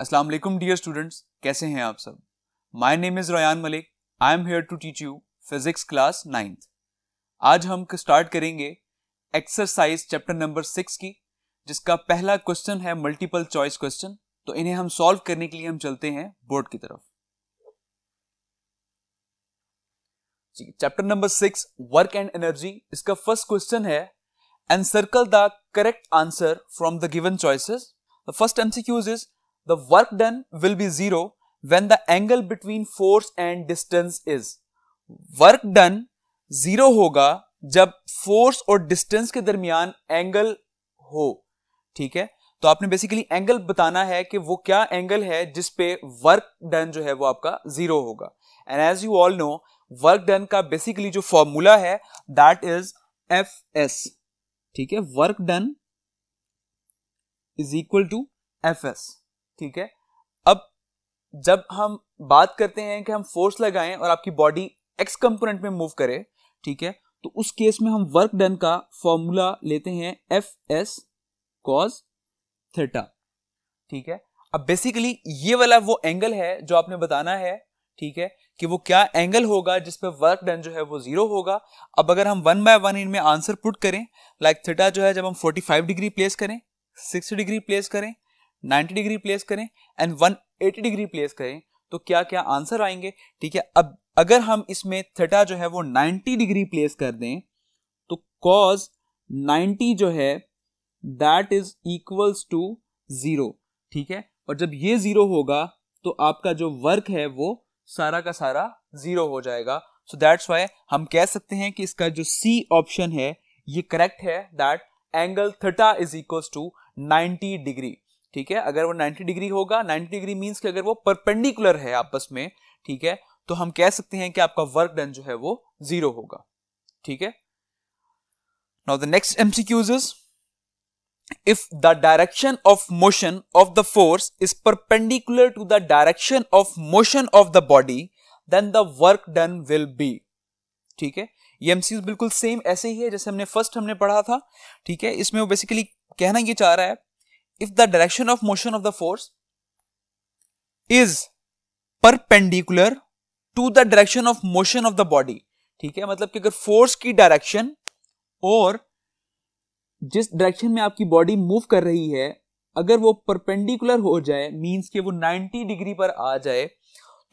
अस्सलाम वालेकुम dear students, कैसे हैं आप सब। My name is Ryan Malik. I am here to teach you physics class 9th। आज हम स्टार्ट करेंगे एक्सरसाइज चैप्टर नंबर 6 की, जिसका पहला क्वेश्चन है मल्टीपल चॉइस क्वेश्चन। तो इन्हें हम सॉल्व करने के लिए हम चलते हैं बोर्ड की तरफ। Chapter number 6 work and energy, इसका फर्स्ट क्वेश्चन है encircle the correct answer from the given choices. The first MCQs is the work done will be zero when the angle between force and distance is। work done zero होगा जब force और distance के दरमियान angle हो। ठीक है, तो आपने बेसिकली एंगल बताना है कि वो क्या एंगल है जिस पे वर्क डन जो है वो आपका जीरो होगा। And as you all know, work done का बेसिकली जो फॉर्मूला है दैट इज एफ एस। ठीक है, work done is equal to F S. ठीक है, अब जब हम बात करते हैं कि हम फोर्स लगाएं और आपकी बॉडी एक्स कंपोनेंट में मूव करे, ठीक है, तो उस केस में हम वर्क डन का फॉर्मूला लेते हैं एफ एस कॉस थीटा। ठीक है, अब बेसिकली ये वाला वो एंगल है जो आपने बताना है, ठीक है, कि वो क्या एंगल होगा जिस पे वर्क डन जो है वो जीरो होगा। अब अगर हम 1 बाय 1 इनमें आंसर पुट करें, लाइक थीटा जो है जब हम 45 डिग्री प्लेस करें, 60 डिग्री प्लेस करें, 90 डिग्री प्लेस करें एंड 180 डिग्री प्लेस करें, तो क्या क्या आंसर आएंगे। ठीक है, अब अगर हम इसमें थीटा जो है वो 90 डिग्री प्लेस कर दें तो cos 90 जो है दैट इज इक्वल्स टू 0। ठीक है, और जब ये 0 होगा तो आपका जो वर्क है वो सारा का सारा 0 हो जाएगा। सो दैट्स व्हाई हम कह सकते हैं कि इसका जो सी ऑप्शन है ये करेक्ट है, that angle theta is equals to 90 degree. ठीक है, अगर वो 90 डिग्री होगा, 90 डिग्री मींस कि अगर वो परपेंडिकुलर है आपस में, ठीक है, तो हम कह सकते हैं कि आपका वर्क डन जो है वो 0 होगा। ठीक है, now the next MCQs is if the direction of motion of the force is perpendicular to the direction of motion of the body then the work done will be. ठीक है, ये MCQs बिल्कुल सेम ऐसे ही है जैसे हमने पढ़ा था। ठीक है, इसमें वो बेसिकली कहना ये चाह रहा है if the direction of motion of the force is perpendicular to the direction of motion of the body। ठीक है, मतलब कि अगर फोर्स की डायरेक्शन और जिस डायरेक्शन में आपकी बॉडी मूव कर रही है अगर वो परपेंडिकुलर हो जाए, मींस कि वो 90 डिग्री पर आ जाए,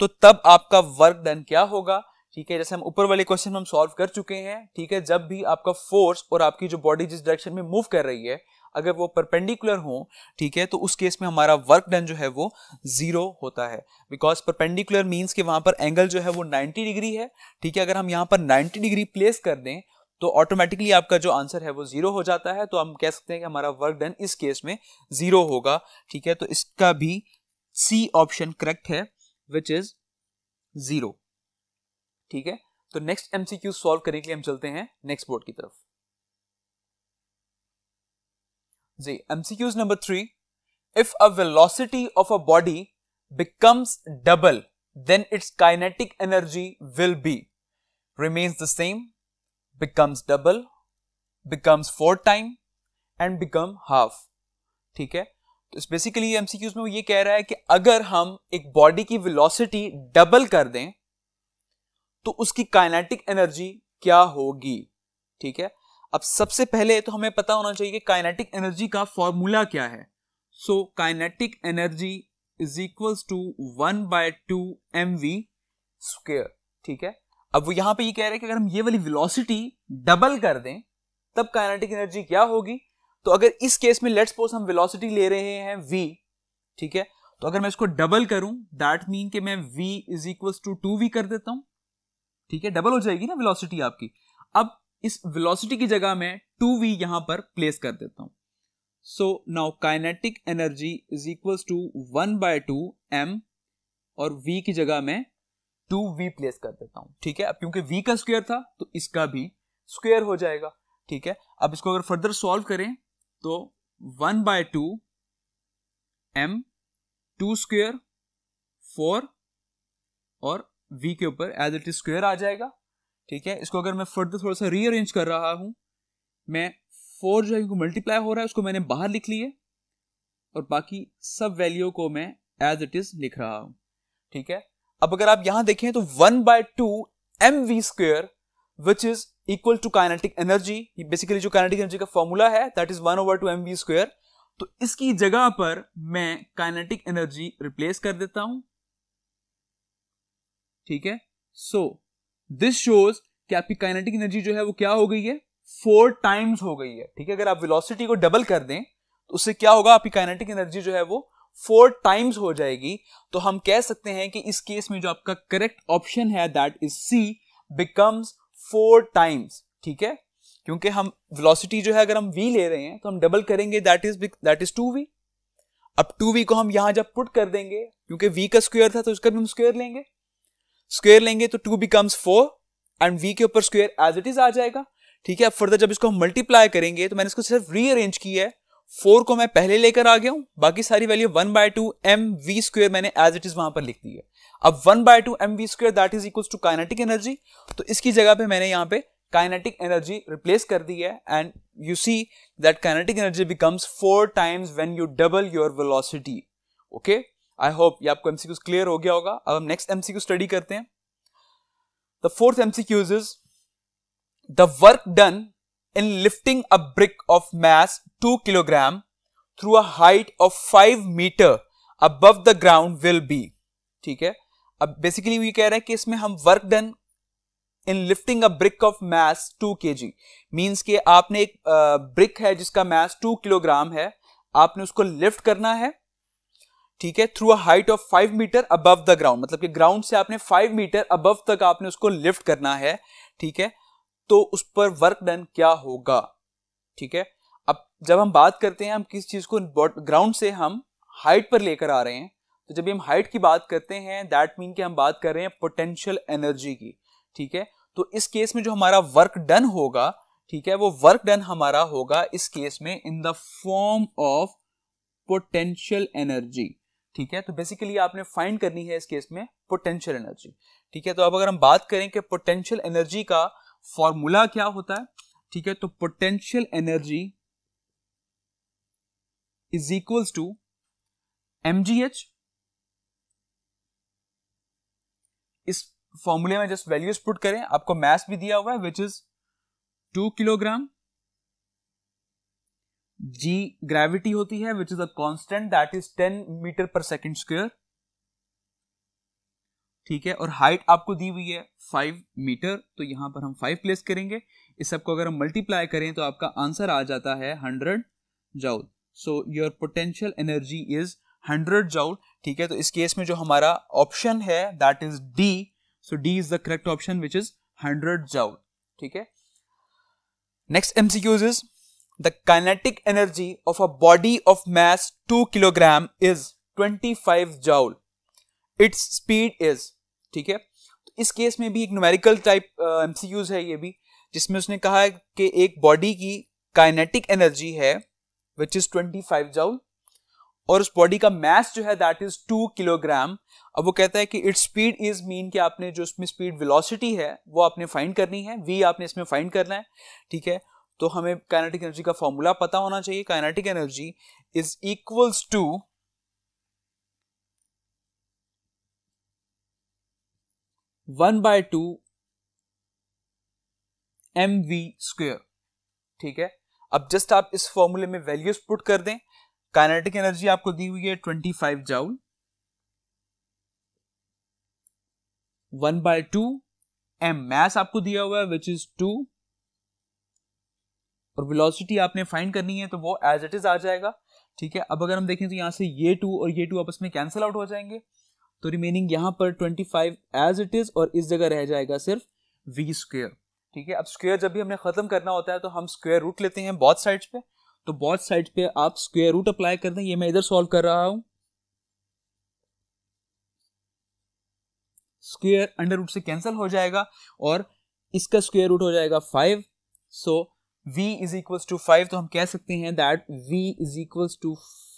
तो तब आपका वर्क डन क्या होगा। ठीक है, जैसे हम ऊपर वाले क्वेश्चन में हम सॉल्व कर चुके हैं। ठीक है, जब भी आपका फोर्स और आपकी जो बॉडी जिस डायरेक्शन में मूव कर रही है अगर वो परपेंडिकुलर हो, ठीक है, तो उस केस में हमारा वर्क डन जो है वो 0 होता है, बिकॉज परपेंडिकुलर मींस कि वहां पर एंगल जो है वो 90 डिग्री है। ठीक है, अगर हम यहां पर 90 डिग्री प्लेस कर दें तो ऑटोमेटिकली आपका जो आंसर है वो 0 हो जाता है। तो हम कह सकते हैं कि हमारा वर्क डन इस केस में 0 होगा। ठीक है, तो इसका भी सी ऑप्शन करेक्ट है, विच इज 0। ठीक है, तो नेक्स्ट एमसीक्यू सॉल्व करने के लिए हम चलते हैं नेक्स्ट बोर्ड की तरफ। जी, MCQs number 3, if a velocity of a body becomes double then its kinetic energy will be remains the same, becomes double, becomes 4 time and become half। ठीक है, तो इस बेसिकली MCQs में वो ये कह रहा है कि अगर हम एक बॉडी की वेलोसिटी डबल कर दें तो उसकी काइनेटिक एनर्जी क्या होगी। ठीक है, अब सबसे पहले तो हमें पता होना चाहिए कि काइनेटिक एनर्जी का फॉर्मूला क्या है। So kinetic energy is equals to 1/2 mv square. ठीक है, अब वो यहां पे ये कह रहे हैं कि अगर हम ये वाली वेलोसिटी डबल कर दें तब काइनेटिक एनर्जी क्या होगी। तो अगर इस केस में लेट्स सपोज हम वेलोसिटी ले रहे हैं v, ठीक है, तो अगर मैं इसको डबल करूं दैट मीन कि मैं v is equals to 2v कर देता हूं। ठीक है, डबल हो जाएगी ना वेलोसिटी आपकी। अब इस वेलोसिटी की जगह मैं 2v यहां पर प्लेस कर देता हूं। So now kinetic energy is equals to 1/2 m और v की जगह मैं 2v प्लेस कर देता हूं। ठीक है, अब क्योंकि v का स्क्वायर था तो इसका भी स्क्वायर हो जाएगा। ठीक है, अब इसको अगर फर्दर सॉल्व करें तो 1/2 m 2 स्क्वायर 4 और v के ऊपर एज इट इज स्क्वायर आ जाएगा। ठीक है, इसको अगर मैं फर्दर थोड़ा सा रीअरेंज कर रहा हूं, मैं 4 जो है मल्टीप्लाई हो रहा है उसको मैंने बाहर लिख लिए और बाकी सब वैल्यू को मैं एज इट इज लिख रहा हूं, ठीक है। अब अगर आप यहां देखें तो 1/2 mv² which is equal to kinetic energy, basically जो काइनेटिक एनर्जी का फॉर्मूला है दैट इज 1/2 mv²। तो इसकी जगह पर मैं काइनेटिक एनर्जी रिप्लेस कर देता हूं, ठीक है। सो दिस शोज कि आपकी काइनेटिक एनर्जी जो है वो क्या हो गई है, 4 टाइम्स हो गई है, ठीक है। अगर आप वेलोसिटी को डबल कर दें तो उससे क्या होगा, आपकी काइनेटिक एनर्जी जो है वो 4 टाइम्स हो जाएगी। तो हम कह सकते हैं कि इस केस में जो आपका करेक्ट ऑप्शन है that is C, becomes 4 times, ठीक है। क्योंकि हम वेलोसिटी जो है अगर हम v ले रहे हैं तो हम डबल करेंगे दैट इज 2v। अब 2v को हम यहां जब पुट कर देंगे, क्योंकि v का स्क्वायर था तो उसका भी हम स्क्वायर लेंगे तो 2 becomes 4 एंड v के ऊपर स्क्वायर एज इट इज आ जाएगा, ठीक है। अब फर्दर जब इसको हम मल्टीप्लाई करेंगे तो मैंने इसको सिर्फ रीअरेंज किया है, 4 को मैं पहले लेकर आ गया हूं, बाकी सारी वैल्यू 1/2 mv² मैंने एज इट इज वहां पर लिख दी है। अब 1/2 mv² that is equals to kinetic energy, तो इसकी जगह पे मैंने यहां पे काइनेटिक एनर्जी रिप्लेस कर दी है and you see that kinetic energy becomes 4 times when U double your velocity. Okay, I hope ये आपको एमसीक्यूज क्लियर हो गया होगा। अब हम नेक्स्ट एमसीक्यू स्टडी करते हैं। The fourth MCQs is the work done in lifting a brick of mass 2 kilogram through a height of 5 meter above the ground will be, ठीक है। अब बेसिकली ये कह रहा है कि इसमें हम work done in lifting a brick of mass 2 kg, means कि आपने एक ब्रिक है जिसका मैस 2 किलोग्राम है, आपने उसको लिफ्ट करना है, ठीक है, through a height of 5 metre above the ground, मतलब कि ग्राउंड से आपने 5 मीटर अबव तक आपने उसको लिफ्ट करना है, ठीक है। तो उस पर वर्क डन क्या होगा, ठीक है। अब जब हम बात करते हैं हम किस चीज को ग्राउंड से हम हाइट पर लेकर आ रहे हैं, तो जब हम हाइट की बात करते हैं दैट मीन कि हम बात कर रहे हैं पोटेंशियल एनर्जी की, ठीक है। तो इस केस में जो हमारा वर्क डन होगा, ठीक है, वो वर्क डन हमारा होगा इस केस में इन the form of potential energy, ठीक है। तो बेसिकली आपने फाइंड करनी है इस केस में पोटेंशियल एनर्जी, ठीक है। तो अब अगर हम बात करें कि पोटेंशियल एनर्जी का फॉर्मूला क्या होता है, ठीक है, तो potential energy is equals to mgh। इस फॉर्मूले में जस्ट वैल्यूज पुट करें, आपको मास भी दिया हुआ है which is 2 kilogram, g gravity होती है which is a constant that is 10 metre per second square, ठीक है। और हाइट आपको दी हुई है 5 मीटर, तो यहां पर हम 5 प्लेस करेंगे। इस सब को अगर हम मल्टीप्लाई करें तो आपका आंसर आ जाता है 100 joule. So your potential energy is 100 joule, ठीक है। तो इस केस में जो हमारा ऑप्शन है that is D, so D is the correct option which is 100 joule, ठीक है। Next MCQs is the kinetic energy of a body of mass 2 kilogram is 25 joule, its speed is, ठीक है। तो इस केस में भी एक न्यूमेरिकल टाइप एमसीक्यूज है ये भी, जिसमें उसने कहा है कि एक बॉडी की काइनेटिक एनर्जी है विच इज 25 जूल और उस बॉडी का मास जो है दैट इज 2 किलोग्राम। अब वो कहता है कि इट्स स्पीड इज मीन कि आपने जो उसमें स्पीड वेलोसिटी है वो आपने फाइंड करनी है, v आपने इसमें फाइंड करना है, ठीक है। तो हमें काइनेटिक एनर्जी का फॉर्मूला पता होना चाहिए। Kinetic energy is equals to 1/2 mv², ठीक है। अब जस्ट आप इस फॉर्मूले में वैल्यूज पुट कर दें। काइनेटिक एनर्जी आपको दी हुई है 25 जूल, 1/2 m मास आपको दिया हुआ है विच इज 2, और वेलोसिटी आपने फाइंड करनी है तो वो एज इट इज आ जाएगा, ठीक है। अब अगर हम देखें तो यहां से ये 2 और ये 2 आपस में कैंसिल आउट हो जाएंगे, तो रिमेनिंग यहां पर 25 एज इट इज और इस जगह रह जाएगा सिर्फ v², ठीक है। अब स्क्वायर जब भी हमने खत्म करना होता है तो हम स्क्वायर रूट लेते हैं बोथ साइड्स पे, तो बोथ साइड्स पे आप स्क्वायर रूट अप्लाई कर दें। ये मैं इधर सॉल्व कर रहा हूं, स्क्वायर अंडर रूट से कैंसिल हो जाएगा और इसका स्क्वायर रूट हो जाएगा 5, so v is equals to 5। तो हम कह सकते हैं that v is equals to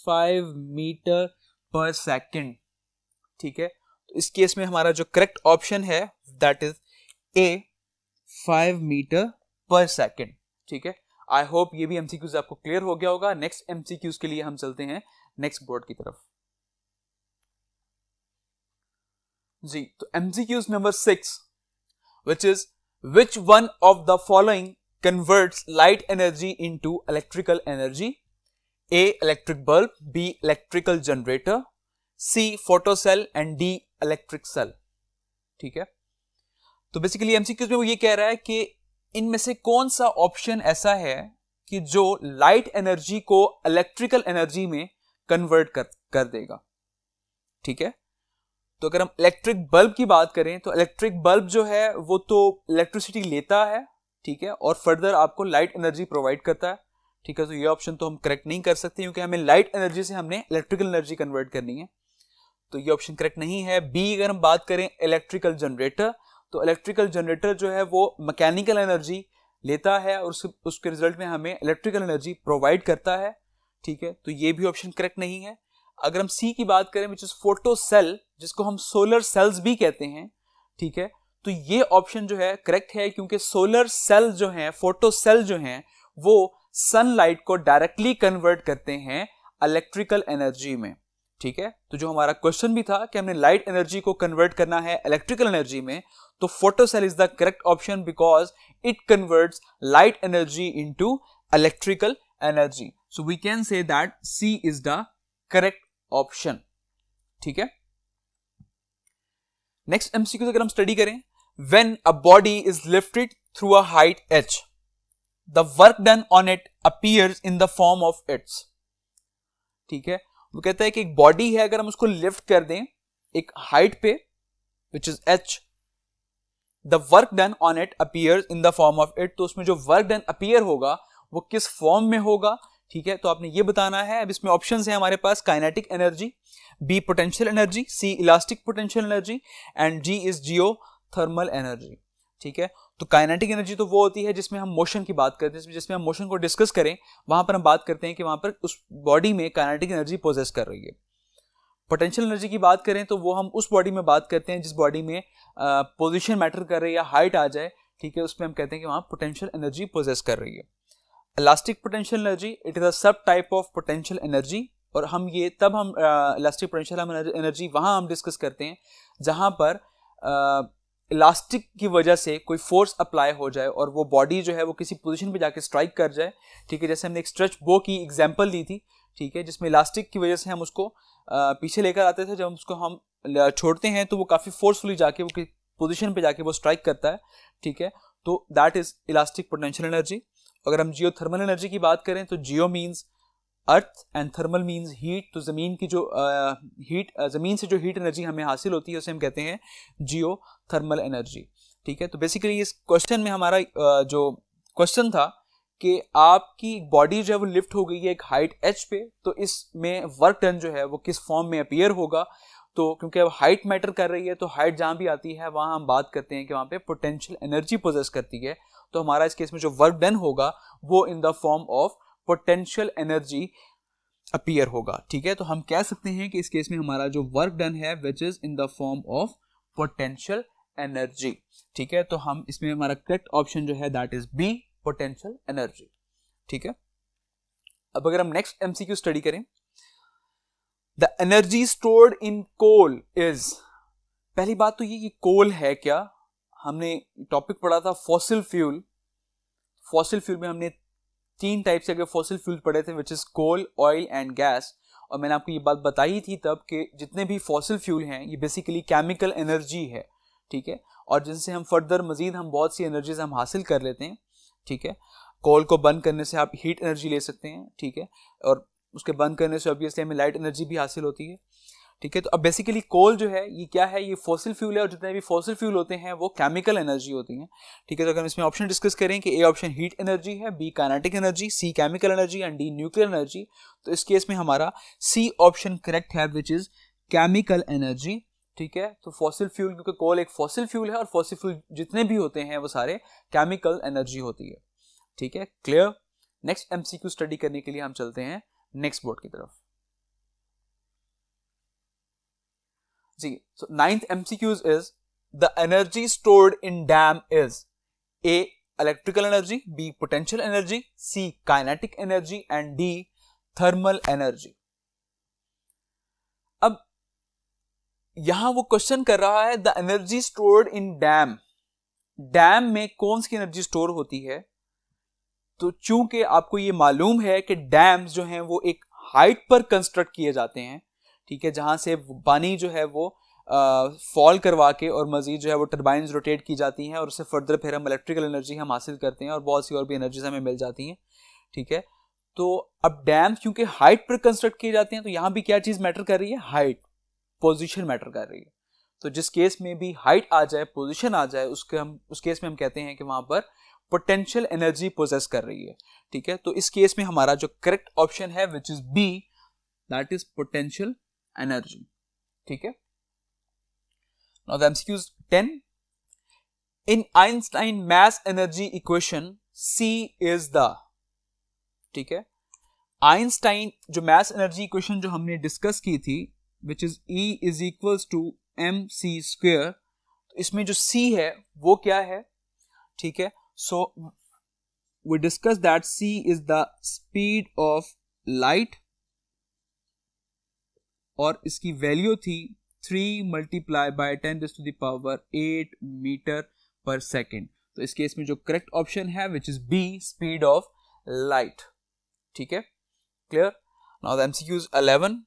5 metre per second, ठीक है। तो इस केस में हमारा जो करेक्ट ऑप्शन है that is A, 5 metre per second, ठीक है। आई होप ये भी एमसीक्यूज आपको क्लियर हो गया होगा। नेक्स्ट एमसीक्यूज के लिए हम चलते हैं नेक्स्ट बोर्ड की तरफ। जी, तो MCQs number 6 which is which one of the following converts light energy into electrical energy? A electric bulb, B electrical generator, C photocell and D electric cell. ठीक है, तो बेसिकली एमसीक्यूज में वो ये कह रहा है कि इनमें से कौन सा ऑप्शन ऐसा है कि जो लाइट एनर्जी को इलेक्ट्रिकल एनर्जी में कन्वर्ट कर देगा. ठीक है, तो अगर हम इलेक्ट्रिक बल्ब की बात करें तो इलेक्ट्रिक बल्ब जो है वो तो इलेक्ट्रिसिटी लेता है, ठीक है, और फर्दर आपको लाइट एनर्जी प्रोवाइड करता है. ठीक है, तो ये ऑप्शन तो हम करेक्ट नहीं कर सकते क्योंकि हमें लाइट एनर्जी से हमने इलेक्ट्रिकल एनर्जी कन्वर्ट करनी है, तो ये ऑप्शन करेक्ट नहीं है. बी अगर हम बात करें इलेक्ट्रिकल जनरेटर, तो इलेक्ट्रिकल जनरेटर जो है वो मैकेनिकल एनर्जी लेता है और उसके रिजल्ट में हमें इलेक्ट्रिकल एनर्जी प्रोवाइड करता है. ठीक है, तो ये भी ऑप्शन करेक्ट नहीं है. अगर हम सी की बात करें विच इज फोटो सेल, जिसको हम सोलर सेल्स भी कहते हैं, ठीक है, तो ये ऑप्शन जो है करेक्ट है क्योंकि सोलर सेल जो है, फोटो सेल जो है, वो सनलाइट को डायरेक्टली कन्वर्ट करते हैं इलेक्ट्रिकल एनर्जी में. ठीक है, तो जो हमारा क्वेश्चन भी था कि हमने लाइट एनर्जी को कन्वर्ट करना है इलेक्ट्रिकल एनर्जी में, तो photo cell is the correct option because it converts light energy into electrical energy. So we can say that C is the correct option. ठीक है, नेक्स्ट एमसीक्यू अगर हम study करें, when a body is lifted through a height h, the work done on it appears in the form of its. ठीक है, वो कहता है कि एक बॉडी है, अगर हम उसको लिफ्ट कर दें एक हाइट पे which is h, the work done on it appears in the form of it, तो उसमें जो वर्क डन अपीयर होगा वो किस फॉर्म में होगा. ठीक है, तो आपने ये बताना है. अब इसमें ऑप्शंस है हमारे पास kinetic energy, B potential energy, C elastic potential energy and D is geothermal energy. ठीक है, तो काइनेटिक एनर्जी तो वो होती है जिसमें हम मोशन की बात करते हैं, जिसमें हम मोशन को डिस्कस करें वहां पर हम बात करते हैं कि वहां पर उस बॉडी में काइनेटिक एनर्जी पोजेस कर रही है. पोटेंशियल एनर्जी की बात करें तो वो हम उस बॉडी में बात करते हैं जिस बॉडी में पोजीशन मैटर कर रही है या हाइट आ जाए. ठीक है, उसमें हम कहते हैं कि वहां पोटेंशियल एनर्जी पोजेस कर रही है. Elastic potential energy, it is a सब टाइप ऑफ पोटेंशियल एनर्जी, और हम ये तब हम इलास्टिक पोटेंशियल एनर्जी वहां हम डिस्कस करते हैं जहां पर इलास्टिक की वजह से कोई फोर्स अप्लाई हो जाए और वो बॉडी जो है वो किसी पोजीशन पे जाके स्ट्राइक कर जाए. ठीक है, जैसे हमने एक स्ट्रेच बो की एग्जांपल दी थी. ठीक है, जिसमें इलास्टिक की वजह से हम उसको पीछे लेकर आते थे, जब उसको हम छोड़ते हैं तो वो काफी फोर्सफुली जाके वो पोजीशन पे जाके वो स्ट्राइक करता है. ठीक है, तो that is elastic potential energy. अगर हम जियोथर्मल एनर्जी की बात करें तो जियो means earth and thermal means heat, तो जमीन की जो जमीन से जो हीट एनर्जी हमें हासिल होती है उसे हम कहते हैं जियो थर्मल एनर्जी. ठीक है, तो बेसिकली इस क्वेश्चन में हमारा जो क्वेश्चन था कि आपकी बॉडी जो है वो लिफ्ट हो गई है एक हाइट h पे, तो इसमें वर्क डन जो है वो किस फॉर्म में अपीयर होगा. तो क्योंकि अब हाइट मैटर कर रही है तो हाइट जहां भी आती है वहां हम बात करते हैं कि वहां पे पोटेंशियल एनर्जी पोजेस करती है, तो हमारा इस केस में जो वर्क डन होगा वो इन the form of potential energy appear होगा. ठीक है, तो हम कह सकते हैं कि इस केस में हमारा जो वर्क डन है which is in the form of potential energy. ठीक है, तो हम इसमें हमारा करेक्ट ऑप्शन जो है that is B, potential energy. ठीक है, अब अगर हम नेक्स्ट एमसीक्यू स्टडी करें, the energy stored in coal is, पहली बात तो ये कि कोल है क्या. हमने टॉपिक पढ़ा था फॉसिल फ्यूल. फॉसिल फ्यूल में हमने 3 टाइप से अगर फॉसिल फ्यूल पढ़े थे which is coal, oil and gas, और मैंने आपको ये बात बताई थी तब कि जितने भी फॉसिल फ्यूल हैं ये बेसिकली केमिकल एनर्जी है. ठीक है, और जिनसे हम फर्दर मजीद हम बहुत सी एनर्जीज हम हासिल कर लेते हैं. ठीक है, कोल को बर्न करने से आप हीट एनर्जी ले सकते हैं. ठीक है, और उसके बर्न करने से ऑब्वियसली हमें लाइट एनर्जी भी हासिल होती है. ठीक है, तो अब बेसिकली कोल जो है ये क्या है, ये फॉसिल फ्यूल है, और जितने भी फॉसिल फ्यूल होते हैं वो केमिकल एनर्जी होती हैं. ठीक है, तो अगर हम इसमें ऑप्शन डिस्कस करें कि ए ऑप्शन हीट एनर्जी है, B kinetic energy, C chemical energy and D nuclear energy, तो इस केस में हमारा सी ऑप्शन करेक्ट है विच इज केमिकल एनर्जी. ठीक है, तो फॉसिल फ्यूल, क्योंकि कोल एक फॉसिल फ्यूल है और फॉसिल फ्यूल जितने भी होते हैं वो सारे केमिकल एनर्जी होती है. ठीक है, क्लियर. नेक्स्ट एमसीक्यू स्टडी करने के लिए हम चलते हैं नेक्स्ट बोर्ड की तरफ. जी, so 9th MCQs is the energy stored in dam is A electrical energy, B potential energy, C kinetic energy and D thermal energy. अब यहां वो क्वेश्चन कर रहा है the energy stored in dam, dam में कौन सी एनर्जी स्टोर होती है। तो चूंकि आपको ये मालूम है कि डैम्स जो हैं वो एक हाइट पर कंस्ट्रक्ट किए जाते हैं, ठीक है, जहां से पानी जो है वो फॉल करवा के और मजीद जो है वो टर्बाइंस रोटेट की जाती हैं और उससे फर्दर फिर हम इलेक्ट्रिकल एनर्जी हम हासिल करते हैं और बहुत सी और भी एनर्जीज हमें मिल जाती हैं, ठीक है। तो अब डैम क्योंकि हाइट पर कंस्ट्रक्ट किए जाते हैं तो यहां भी क्या चीज मैटर कर रही है, हाइट, पोजीशन मैटर कर रही है। तो जिस केस में भी हाइट आ जाए, पोजीशन आ जाए, उस केस में हम कहते हैं कि वहां पर पोटेंशियल एनर्जी पोजेस कर रही है, ठीक है। तो इस केस में हमारा जो करेक्ट ऑप्शन है which is B, that is potential energy, ठीक है। Now the MCQ is 10. In Einstein mass energy equation, C is the, ठीक है, आइंस्टाइन जो मैस एनर्जी इक्वेशन जो हमने डिस्कस की थी which is E is equals to mc square, तो इसमें जो C है वो क्या है, ठीक है। So we discussed that C is the speed of light और इसकी वैल्यू थी 3 multiplied by 10 raised to the power 8 metre per second. तो इस केस में जो करेक्ट ऑप्शन है which is B, speed of light, ठीक है, clear. Now the MCQ is 11.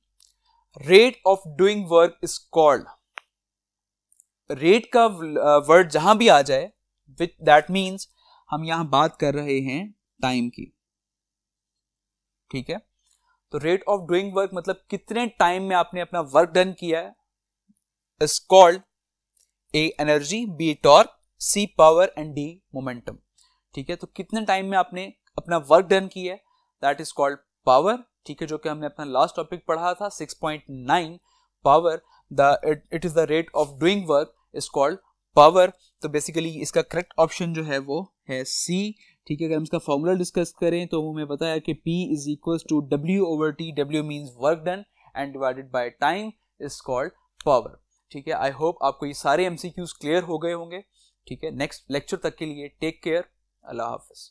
Rate of doing work is called, rate का word जहां भी आ जाए विच दैट मीन्स हम यहां बात कर रहे हैं टाइम की, ठीक है। तो रेट ऑफ डूइंग वर्क मतलब कितने टाइम में आपने अपना वर्क डन किया है, is called A energy, B torque, C power and D momentum, ठीक है। तो कितने टाइम में आपने अपना वर्क डन किया है दैट इज कॉल्ड पावर, ठीक है, जो कि हमने अपना लास्ट टॉपिक पढ़ा था 6.9 power, it is the rate of doing work is called power. तो बेसिकली इसका करेक्ट ऑप्शन जो है वो है C, ठीक है। अगर हम इसका फॉर्मूला डिस्कस करें तो हमें पता है कि P is equal to W/T, W means work done and divided by time is called power, ठीक है। आई होप आपको ये सारे एमसीक्यूज क्लियर हो गए होंगे, ठीक है। नेक्स्ट लेक्चर तक के लिए टेक केयर, अल्लाह हाफिज।